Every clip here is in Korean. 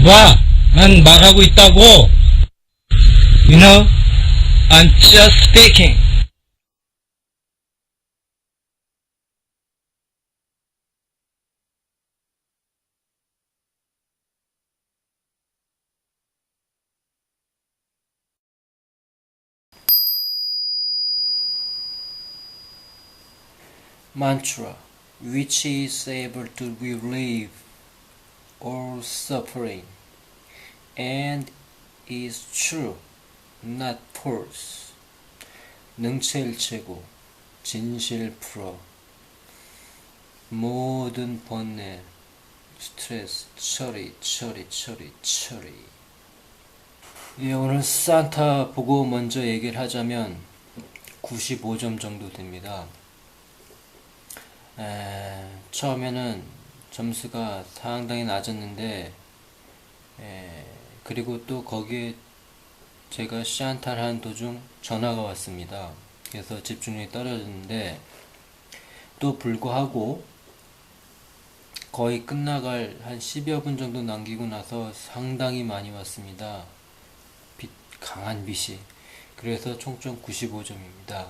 봐, 난 말하고 있다고. You know, I'm just speaking. Mantra, which is able to relieve all suffering, and is true, not false. 능체일체고 진실 풀어 모든 번뇌 스트레스 처리. 예, 오늘 산타 보고 먼저 얘기를 하자면 95점 정도 됩니다. 처음에는 점수가 상당히 낮았는데 그리고 또 거기에 제가 시안타를 하는 도중 전화가 왔습니다. 그래서 집중력이 떨어졌는데 또 불구하고 거의 끝나갈 한 10여 분 정도 남기고 나서 상당히 많이 왔습니다. 강한 빛이. 그래서 총점 95점입니다.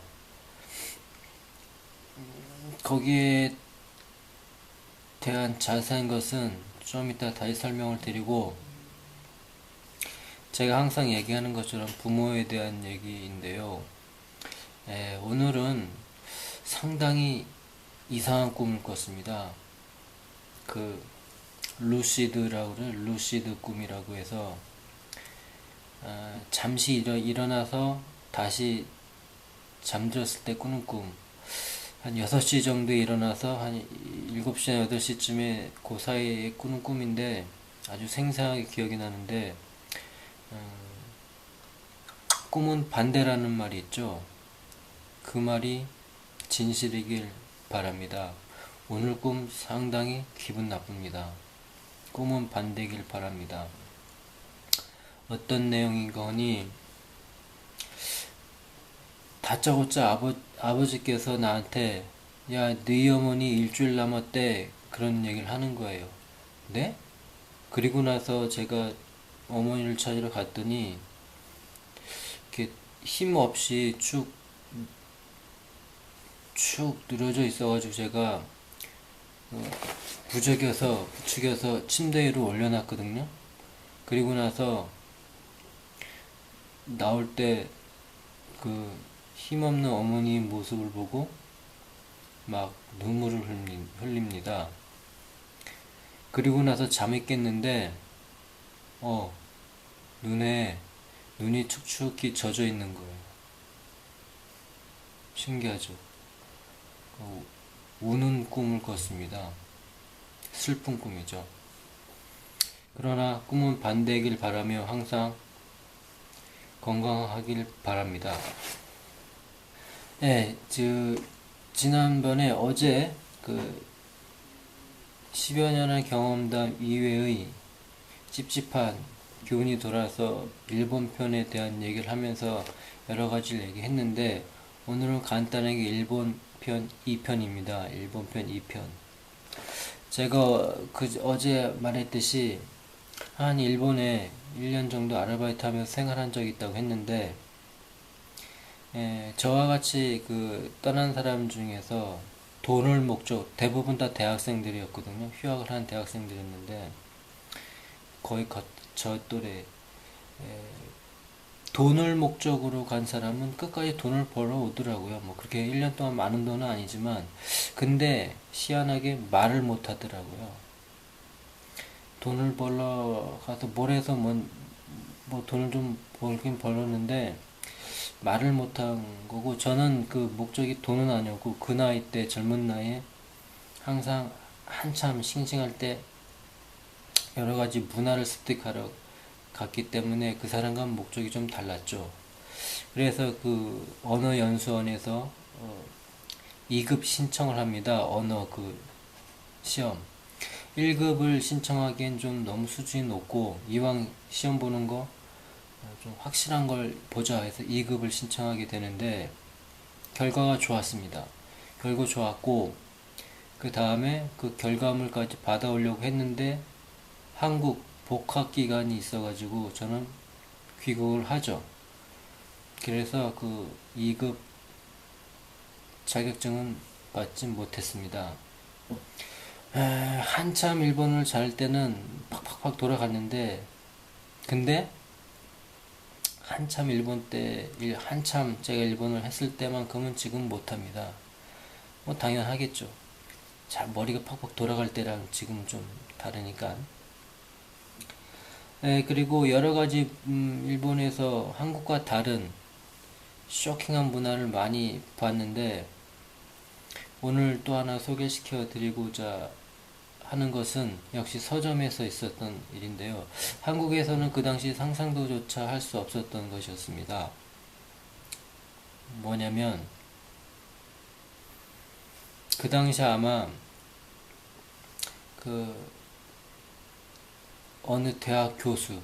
거기에 대한 자세한 것은 좀 이따 다시 설명을 드리고, 제가 항상 얘기하는 것처럼 부모에 대한 얘기인데요. 오늘은 상당히 이상한 꿈을 꿨습니다. 그 루시드라고 그래요. 루시드 꿈이라고 해서 잠시 일어나서 다시 잠들었을 때 꾸는 꿈. 한 6시 정도에 일어나서 한 7시나 8시쯤에 그 사이에 꾸는 꿈인데 아주 생생하게 기억이 나는데, 꿈은 반대라는 말이 있죠. 그 말이 진실이길 바랍니다. 오늘 꿈 상당히 기분 나쁩니다. 꿈은 반대길 바랍니다. 어떤 내용인가 하니, 다짜고짜 아버지께서 나한테 야, 너희 어머니 일주일 남았대, 그런 얘기를 하는 거예요. 네? 그리고 나서 제가 어머니를 찾으러 갔더니 이렇게 힘없이 축 늘어져 있어가지고 제가 부추겨서 침대 위로 올려놨거든요. 그리고 나서 나올 때 그 힘없는 어머니의 모습을 보고 막 눈물을 흘립니다. 그리고 나서 잠이 깼는데 눈이 축축히 젖어 있는 거예요. 신기하죠? 우는 꿈을 꿨습니다. 슬픈 꿈이죠. 그러나 꿈은 반대이길 바라며 항상 건강하길 바랍니다. 지난번에 어제 10여 년의 경험담 이외의 찝찝한 교훈이 돌아서 일본 편에 대한 얘기를 하면서 여러 가지를 얘기했는데, 오늘은 간단하게 일본 편 2편입니다. 일본 편 2편. 제가 어제 말했듯이 한 일본에 1년 정도 아르바이트 하면서 생활한 적이 있다고 했는데, 저와 같이 떠난 사람 중에서 돈을 목적, 대부분 다 대학생들이었거든요. 휴학을 한 대학생들이었는데, 거의 저 또래, 돈을 목적으로 간 사람은 끝까지 돈을 벌어 오더라고요. 뭐 그렇게 1년 동안 많은 돈은 아니지만, 근데 희한하게 말을 못 하더라고요. 돈을 벌러 가서 뭘 해서 뭐 돈을 좀 벌긴 벌었는데 말을 못한 거고, 저는 그 목적이 돈은 아니었고, 그 나이 때 젊은 나이에 항상 한참 싱싱할 때 여러 가지 문화를 습득하러 갔기 때문에 그 사람과는 목적이 좀 달랐죠. 그래서 그 언어 연수원에서 2급 신청을 합니다. 언어 시험. 1급을 신청하기엔 좀 너무 수준이 높고, 이왕 시험 보는 거 좀 확실한 걸 보자 해서 2급을 신청하게 되는데, 결과가 좋았습니다. 결과 좋았고, 그 다음에 그 결과물까지 받아오려고 했는데 한국 복학 기간이 있어가지고 저는 귀국을 하죠. 그래서 그 2급 자격증은 받지 못했습니다. 한참 일본을 잘 때는 팍팍팍 돌아갔는데, 근데 한참 한참 제가 일본을 했을 때만큼은 지금 못합니다. 뭐 당연하겠죠. 잘 머리가 팍팍 돌아갈 때랑 지금 좀 다르니까. 그리고 여러 가지 일본에서 한국과 다른 쇼킹한 문화를 많이 봤는데, 오늘 또 하나 소개시켜 드리고자 하는 것은 역시 서점에서 있었던 일인데요. 한국에서는 그 당시 상상도조차 할 수 없었던 것이었습니다. 뭐냐면 그 당시 아마 그 어느 대학 교수,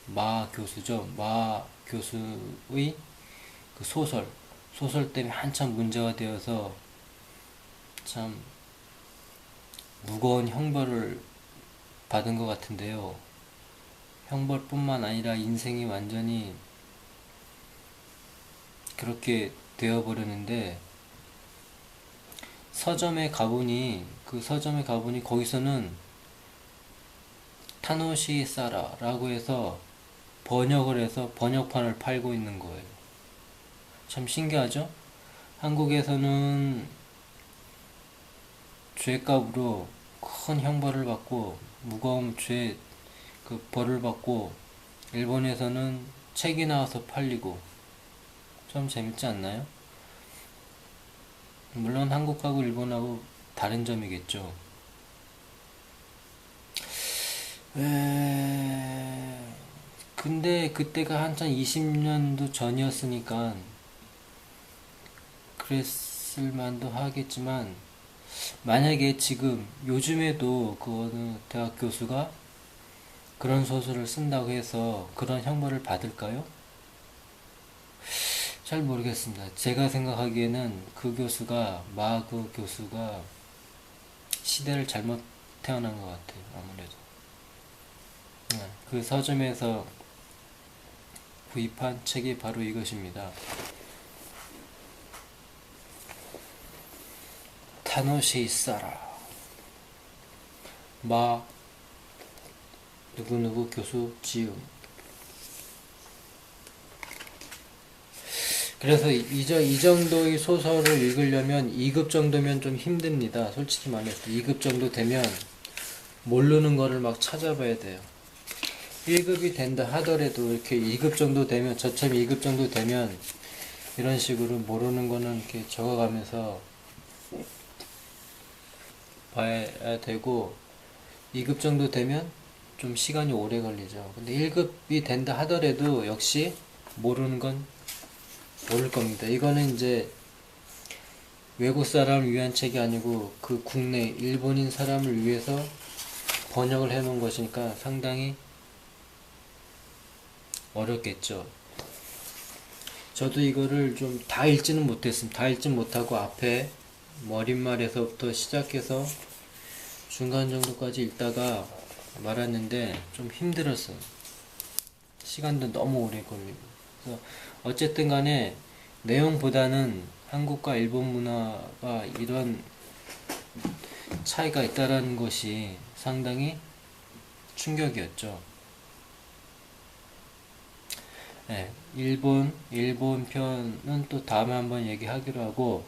마 교수죠. 마 교수의 그 소설 때문에 한참 문제가 되어서 참 무거운 형벌을 받은 것 같은데요. 형벌뿐만 아니라 인생이 완전히 그렇게 되어버렸는데, 그 서점에 가보니 거기서는 타노시 사라라고 해서 번역을 해서 번역판을 팔고 있는 거예요. 참 신기하죠? 한국에서는 죄값으로 큰 형벌을 받고 무거운 그 벌을 받고, 일본에서는 책이 나와서 팔리고, 좀 재밌지 않나요? 물론 한국하고 일본하고 다른 점이겠죠. 근데 그때가 한참 20년도 전이었으니까 그랬을 만도 하겠지만, 만약에 지금 요즘에도 그 어느 대학 교수가 그런 소설을 쓴다고 해서 그런 형벌을 받을까요? 잘 모르겠습니다. 제가 생각하기에는 그 교수가 시대를 잘못 태어난 것 같아요. 아무래도. 그 서점에서 구입한 책이 바로 이것입니다. 타노시 사라, 마 누구누구 교수 지음. 그래서 이 정도의 소설을 읽으려면 2급 정도면 좀 힘듭니다. 솔직히 말해서 2급 정도 되면 모르는 거를 막 찾아봐야 돼요. 1급이 된다 하더라도 이렇게 2급 정도 되면, 저처럼 2급 정도 되면 이런 식으로 모르는 거는 이렇게 적어가면서 봐야 되고, 2급 정도 되면 좀 시간이 오래 걸리죠. 근데 1급이 된다 하더라도 역시 모르는 건 모를 겁니다. 이거는 이제 외국 사람을 위한 책이 아니고 그 국내 일본인 사람을 위해서 번역을 해 놓은 것이니까 상당히 어렵겠죠. 저도 이거를 좀 다 읽지는 못했습니다. 다 읽지 못하고 앞에 머릿말에서부터 시작해서 중간 정도까지 읽다가 말았는데 좀 힘들었어요. 시간도 너무 오래 걸리고. 그래서 어쨌든 간에 내용보다는 한국과 일본 문화가 이런 차이가 있다라는 것이 상당히 충격이었죠. 네, 일본 편은 또 다음에 한번 얘기하기로 하고,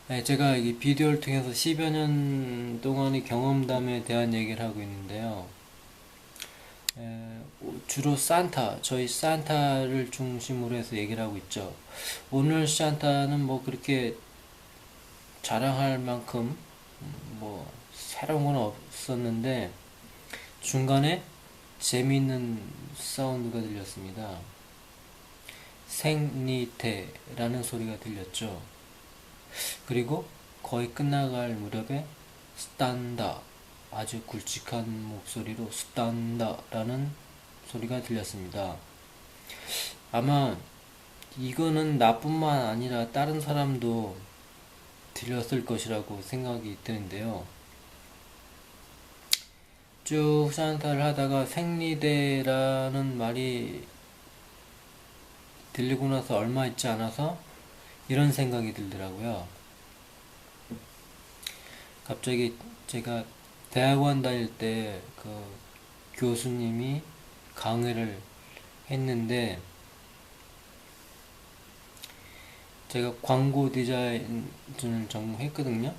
네, 제가 이 비디오를 통해서 10여 년 동안의 경험담에 대한 얘기를 하고 있는데요. 주로 저희 산타를 중심으로 해서 얘기를 하고 있죠. 오늘 산타는 뭐 그렇게 자랑할 만큼 뭐 새로운 건 없었는데, 중간에 재미있는 사운드가 들렸습니다. 생리테라는 소리가 들렸죠. 그리고 거의 끝나갈 무렵에 스탄다, 아주 굵직한 목소리로 스탄다라는 소리가 들렸습니다. 아마 이거는 나뿐만 아니라 다른 사람도 들렸을 것이라고 생각이 드는데요. 쭉 샤안타를 하다가 생리대라는 말이 들리고 나서 얼마 있지 않아서 이런 생각이 들더라고요. 갑자기 제가 대학원 다닐 때 그 교수님이 강의를 했는데, 제가 광고 디자인을 전공했거든요.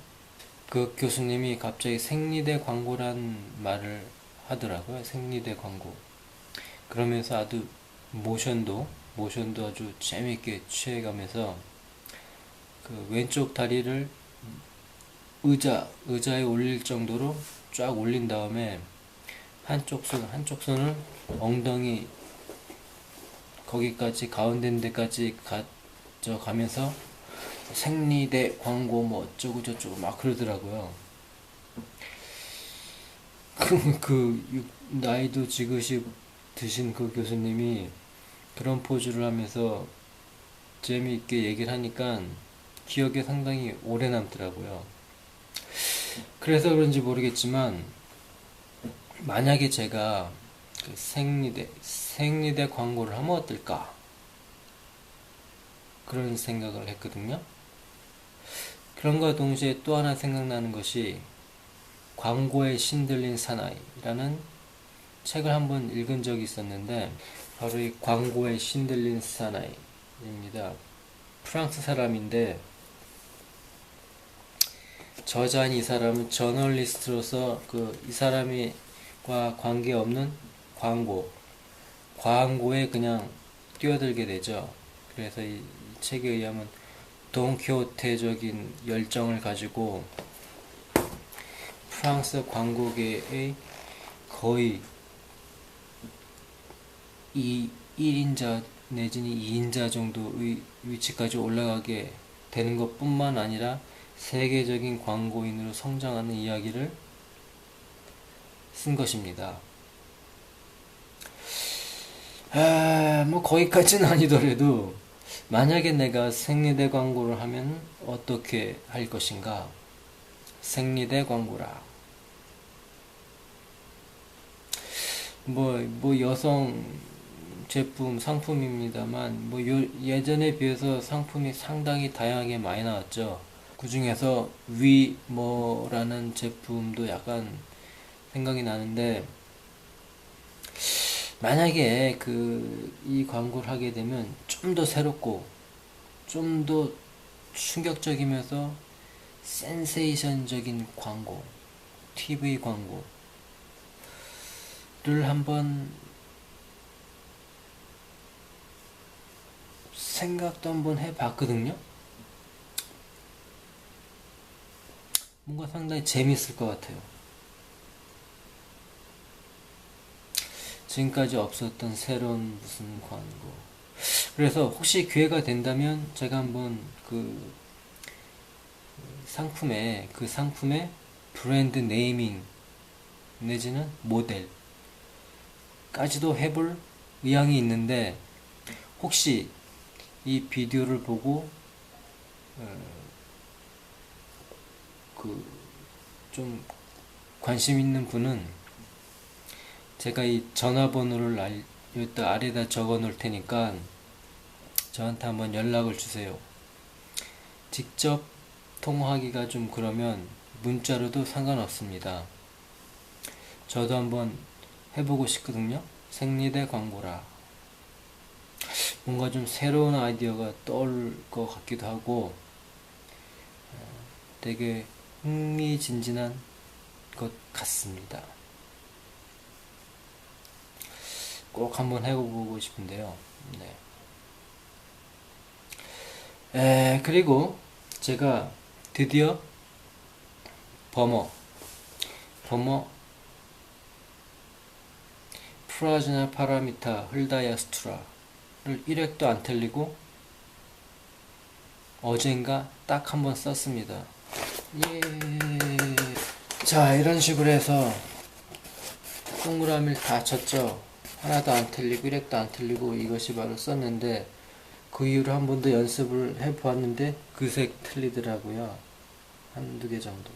그 교수님이 갑자기 생리대 광고란 말을 하더라고요. 생리대 광고. 그러면서 아주 모션도 아주 재밌게 취해가면서 그 왼쪽 다리를 의자에 올릴 정도로 쫙 올린 다음에 한쪽 손을 엉덩이 거기까지 가운데 데까지 가져가면서 생리대 광고 뭐 어쩌고 저쩌고 막 그러더라고요. 나이도 지그시 드신 그 교수님이 그런 포즈를 하면서 재미있게 얘기를 하니까 기억에 상당히 오래 남더라고요. 그래서 그런지 모르겠지만, 만약에 제가 그 생리대 광고를 하면 어떨까? 그런 생각을 했거든요. 그런가 동시에 또 하나 생각나는 것이 광고에 신들린 사나이라는 책을 한번 읽은 적이 있었는데, 바로 이 광고에 신들린 사나이입니다. 프랑스 사람인데, 저자인 이 사람은 저널리스트로서 이 사람과 관계없는 광고에 그냥 뛰어들게 되죠. 그래서 이 책에 의하면 돈키호테적인 열정을 가지고 프랑스 광고계의 거의 1인자 내지는 2인자 정도의 위치까지 올라가게 되는 것 뿐만 아니라 세계적인 광고인으로 성장하는 이야기를 쓴 것입니다. 뭐 거기까지는 아니더라도 만약에 내가 생리대 광고를 하면 어떻게 할 것인가? 생리대 광고라. 뭐 여성 제품 상품입니다만, 예전에 비해서 상품이 상당히 다양하게 많이 나왔죠. 그 중에서 위머라는 제품도 약간 생각이 나는데, 만약에 이 광고를 하게 되면 좀 더 새롭고 좀 더 충격적이면서 센세이션적인 광고, TV 광고를 한번 생각도 한번 해봤거든요. 뭔가 상당히 재밌을 것 같아요. 지금까지 없었던 새로운 무슨 광고. 그래서 혹시 기회가 된다면 제가 한번 그 상품의 브랜드 네이밍 내지는 모델까지도 해볼 의향이 있는데, 혹시 이 비디오를 보고 좀 관심 있는 분은 제가 이 전화번호를 여기다 아래다 적어 놓을 테니까 저한테 한번 연락을 주세요. 직접 통화하기가 좀 그러면 문자로도 상관없습니다. 저도 한번 해보고 싶거든요. 생리대 광고라. 뭔가 좀 새로운 아이디어가 떠올 것 같기도 하고 되게 흥미진진한 것 같습니다. 꼭 한번 해보고 싶은데요. 네. 그리고 제가 드디어 버머 프라즈나 파라미타 헐다야스투라를 1획도 안 틀리고 어젠가 딱 한번 썼습니다. 예. 자, 이런 식으로 해서 동그라미를 다 쳤죠. 하나도 안 틀리고 1획도 안 틀리고 이것이 바로 썼는데, 그 이후로 한 번 더 연습을 해보았는데 그새 틀리더라고요. 한두 개 정도.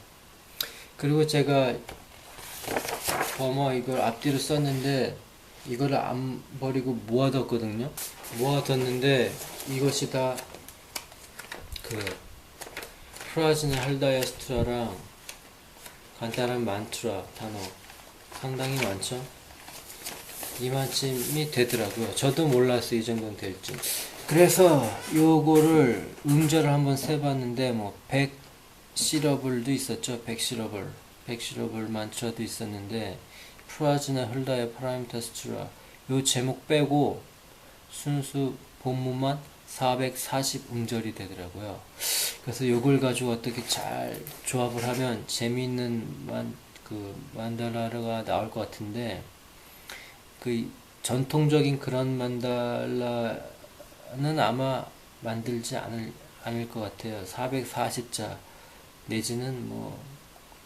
그리고 제가 버머 이걸 앞뒤로 썼는데 이거를 안 버리고 모아뒀거든요. 모아뒀는데 이것이 다 그 프라즈네 할다이아스트라랑 간단한 만트라 단어 상당히 많죠. 이만쯤이 되더라고요. 저도 몰랐어요. 이 정도는 될지. 그래서 요거를 음절을 한번 세봤는데 뭐 100시러블도 있었죠. 100시러블 만트라도 있었는데 프라즈나 흘다의 파라미타스트라 요 제목 빼고 순수 본문만 440 음절이 되더라고요. 그래서 요걸 가지고 어떻게 잘 조합을 하면 재미있는 만달라가 나올 것 같은데 그 전통적인 그런 만달라는 아마 만들지 않을 것 같아요. 440자 내지는 뭐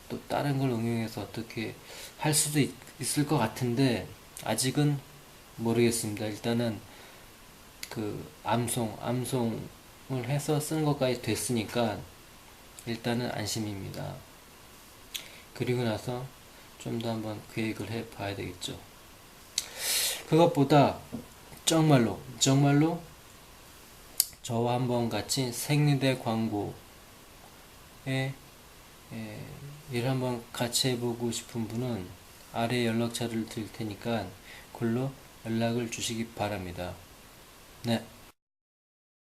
또 다른 걸 응용해서 어떻게 할 수도 있을 것 같은데 아직은 모르겠습니다. 일단은 그 암송을 해서 쓴 것까지 됐으니까 일단은 안심입니다. 그리고 나서 좀 더 한번 계획을 해 봐야 되겠죠. 그것보다 정말로 저와 한번 같이 생리대 광고에 일 한번 같이 해보고 싶은 분은 아래 연락처를 드릴 테니까 글로 연락을 주시기 바랍니다. 네.